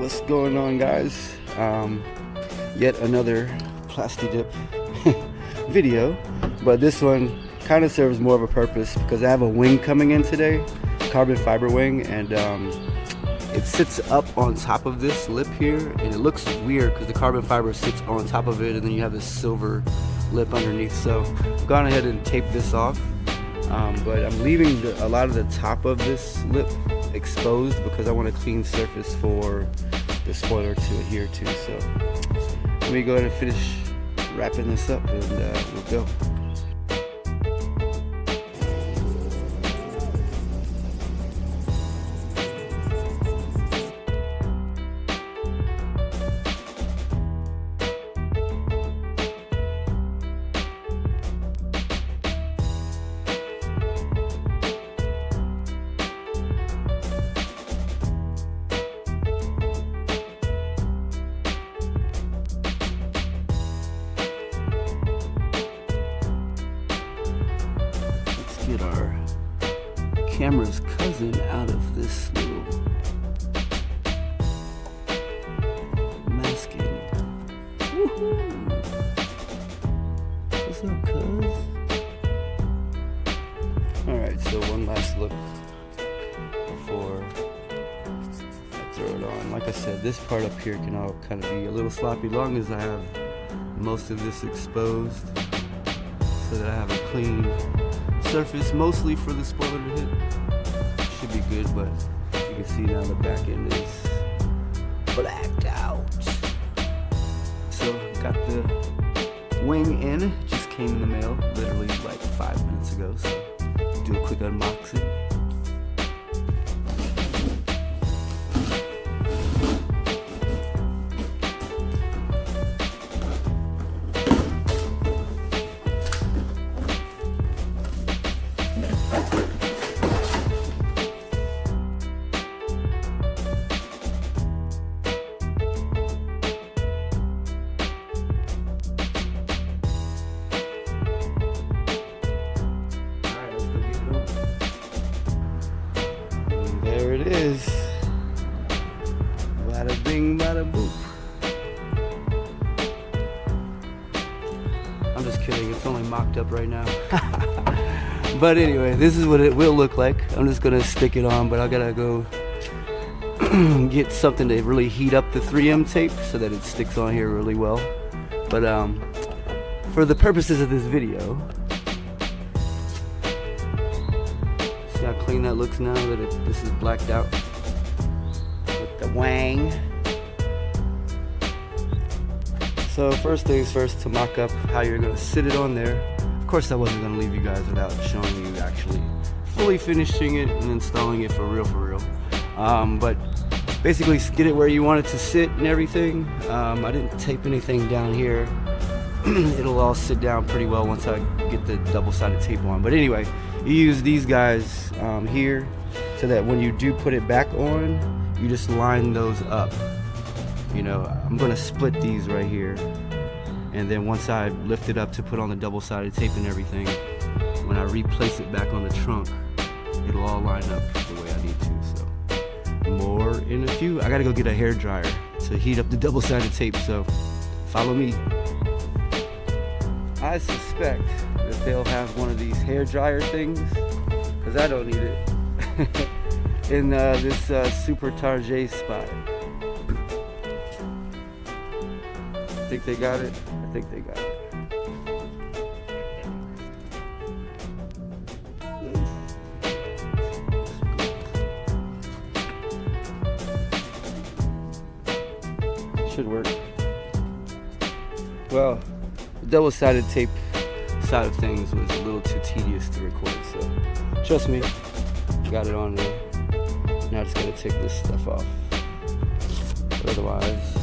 What's going on, guys? Yet another plasti-dip video, but this one kind of serves more of a purpose because I have a wing coming in today, carbon fiber wing, and it sits up on top of this lip here, and it looks weird because the carbon fiber sits on top of it, and then you have this silver lip underneath. So I've gone ahead and taped this off, but I'm leaving a lot of the top of this lip exposed because I want a clean surface for the spoiler to adhere to. So let me go ahead and finish wrapping this up, and we'll go. Get our camera's cousin out of this little masking. Woohoo! What's up, cuz? Alright, so one last look before I throw it on. Like I said, this part up here can all kind of be a little sloppy, long as I have most of this exposed so that I have a clean surface, mostly for the spoiler to hit. Should be good, but you can see now the back end is blacked out. So got the wing in, just came in the mail literally like 5 minutes ago, so do a quick unboxing. There it is. Bada bing, bada boop. I'm just kidding, it's only mocked up right now. But anyway, this is what it will look like. I'm just gonna stick it on, but I gotta go get something to really heat up the 3M tape so that it sticks on here really well. But for the purposes of this video, see how clean that looks now that this is blacked out with the wang. So first things first, to mock up how you're going to sit it on there. Of course I wasn't going to leave you guys without showing you actually fully finishing it and installing it for real. But basically get it where you want it to sit and everything. I didn't tape anything down here. It'll all sit down pretty well once I get the double-sided tape on. But anyway, you use these guys here so that when you do put it back on, you just line those up. You know, I'm gonna split these right here, and then once I lift it up to put on the double-sided tape and everything, when I replace it back on the trunk, it'll all line up the way I need to. So more in a few. I gotta go get a hair dryer to heat up the double-sided tape, so follow me. I suspect that they'll have one of these hair dryer things, because I don't need it, in this Super Target spot. Think they got it? I think they got it. Should work. Well, the double-sided tape side of things was a little too tedious to record, so trust me, got it on there. Now I just gotta take this stuff off. But otherwise,